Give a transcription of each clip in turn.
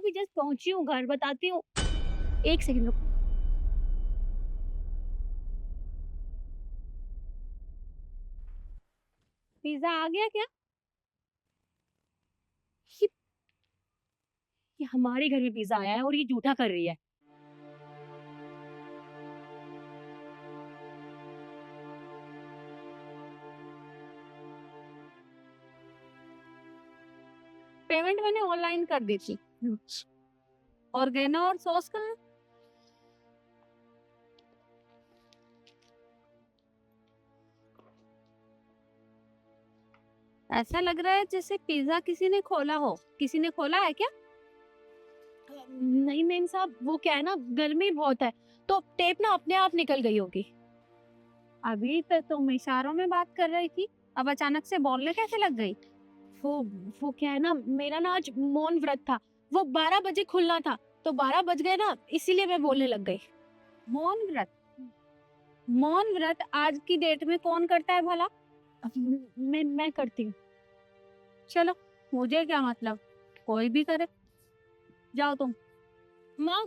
अभी जस्ट पहुंची हूँ घर, बताती हूँ। एक सेकंड रुको। पिज्जा आ गया क्या? ये, ये हमारे घर में पिज्जा आया है और ये झूठा कर रही है। पेमेंट मैंने ऑनलाइन कर दी थी। ऑर्गेनो और सॉस का ऐसा लग रहा है जैसे पिज्जा किसी ने खोला हो। किसी ने खोला है क्या? नहीं मेम साहब, वो क्या है ना, गर्मी बहुत है तो टेप ना अपने आप निकल गई होगी। अभी तक तुम इशारों में बात कर रही थी, अब अचानक से बोलने कैसे लग गई? वो वो क्या है ना, मेरा ना आज मौन व्रत था। वो 12 बजे खुलना था तो 12 बज गए ना, इसीलिए मैं बोलने लग गई। मौन व्रत? मौन व्रत आज की डेट में कौन करता है भला? मैं करती हूँ। चलो, मुझे क्या मतलब, कोई भी करे। जाओ तुम। माँ,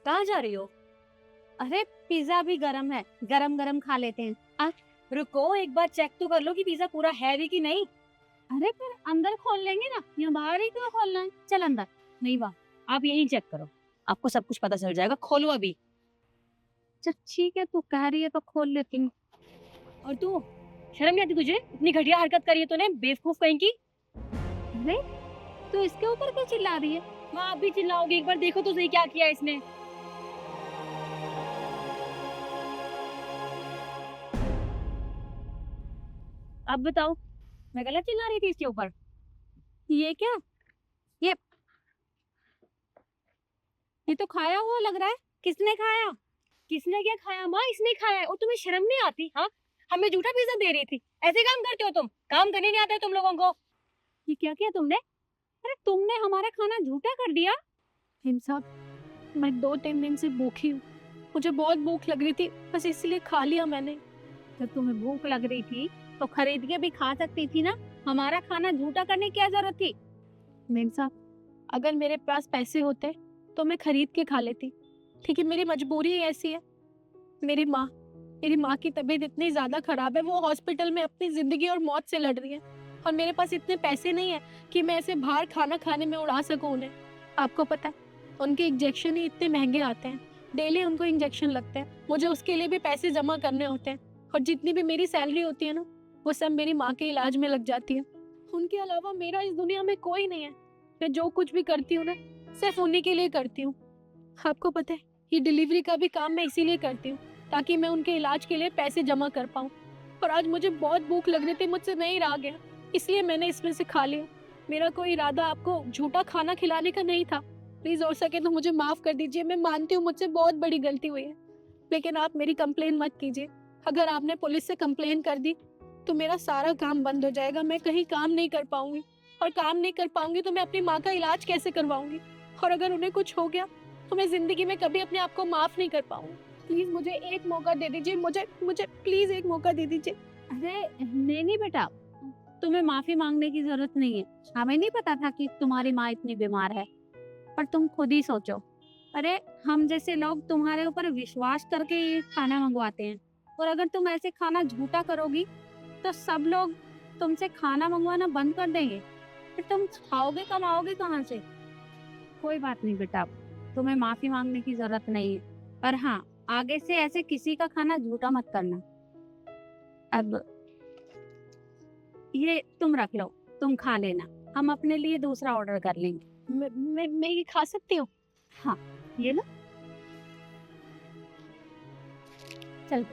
कहाँ जा रही हो? अरे पिज्जा भी गरम है, गरम गरम खा लेते हैं। रुको, एक बार चेक तो कर लो कि पिज्जा पूरा है भी कि नहीं। अरे फिर अंदर खोल लेंगे ना, यहाँ बाहर ही क्यों खोलना है? चल अंदर। नहीं वाह, आप यहीं चेक करो, आपको सब कुछ पता चल जाएगा। खोलो अभी। चल ठीक है, तू कह रही है तो खोल लेती हूँ। और तू, शर्म नहीं आती तुझे? इतनी घटिया हरकत करी है तूने, बेवकूफ कहीं की। अरे तू इसके ऊपर क्यों चिल्ला रही है? हाँ, आप भी चिल्लाओगी? एक बार देखो तो सही क्या किया इसने। अब बताओ, मैं गलत चिल्ला रही थी इसके ऊपर? ये क्या, ये ये तो खाया हुआ लग रहा है। किसने खाया? किसने क्या खाया माँ? इसने खाया है। और तुम्हें शर्म नहीं आती? हाँ, हमें झूठा पिज्जा दे रही थी। ऐसे काम करते हो तुम? काम करने नहीं आता है तुम लोगों को? ये क्या किया तुमने? अरे तुमने हमारा खाना झूठा कर दिया। हिम साहब, मैं 2-3 दिन से भूखी हूँ। मुझे बहुत भूख लग रही थी, बस इसलिए खा लिया मैंने। जब तुम्हें भूख लग रही थी तो खरीद के भी खा सकती थी ना। हमारा खाना झूठा करने की क्या जरूरत थी? मेम साहब, अगर मेरे पास पैसे होते तो मैं खरीद के खा लेती, लेकिन मेरी मजबूरी ही ऐसी है। मेरी माँ मेरी माँ की तबीयत इतनी ज्यादा खराब है, वो हॉस्पिटल में अपनी जिंदगी और मौत से लड़ रही है। और मेरे पास इतने पैसे नहीं है कि मैं ऐसे बाहर खाना खाने में उड़ा सकूं उन्हें। आपको पता है, उनके इंजेक्शन ही इतने महंगे आते हैं। डेली उनको इंजेक्शन लगते हैं, मुझे उसके लिए भी पैसे जमा करने होते हैं। और जितनी भी मेरी सैलरी होती है ना, वो सब मेरी माँ के इलाज में लग जाती है। उनके अलावा मेरा इस दुनिया में कोई नहीं है। मैं जो कुछ भी करती हूँ ना, सिर्फ उन्हीं के लिए करती हूँ। आपको पता है, ये डिलीवरी का भी काम मैं इसीलिए करती हूँ ताकि मैं उनके इलाज के लिए पैसे जमा कर पाऊँ। और आज मुझे बहुत भूख लग रही थी, मुझसे नहीं रहा गया, इसलिए मैंने इसमें से खा लिया। मेरा कोई इरादा आपको झूठा खाना खिलाने का नहीं था। प्लीज हो सके तो मुझे माफ कर दीजिए। मैं मानती हूँ मुझसे बहुत बड़ी गलती हुई है, लेकिन आप मेरी कंप्लेन मत कीजिए। अगर आपने पुलिस से कंप्लेन कर दी तो मेरा सारा काम बंद हो जाएगा। मैं कहीं काम नहीं कर पाऊंगी, और काम नहीं कर पाऊंगी तो मैं अपनी माँ का इलाज कैसे करवाऊंगी? और अगर उन्हें कुछ हो गया तो मैं जिंदगी में कभी अपने आप को माफ नहीं कर पाऊंगी। प्लीज मुझे एक मौका दे दीजिए, मुझे मुझे प्लीज एक मौका दे दीजिए। अरे नहीं नहीं बेटा, तुम्हें माफी मांगने की जरूरत नहीं है। हमें नहीं पता था कि तुम्हारी माँ इतनी बीमार है, पर तुम खुद ही सोचो। अरे हम जैसे लोग तुम्हारे ऊपर विश्वास करके ये खाना मंगवाते हैं, और अगर तुम ऐसे खाना झूठा करोगी तो सब लोग तुमसे खाना मंगवाना बंद कर देंगे। फिर तुम खाओगे कमाओगे कहाँ से? कोई बात नहीं बेटा, तुम्हें माफी मांगने की जरूरत नहीं है। पर हाँ, आगे से ऐसे किसी का खाना झूठा मत करना। अब ये तुम रख लो, तुम खा लेना, हम अपने लिए दूसरा ऑर्डर कर लेंगे। मैं ये खा सकती हूँ? हाँ, ये लो, चल।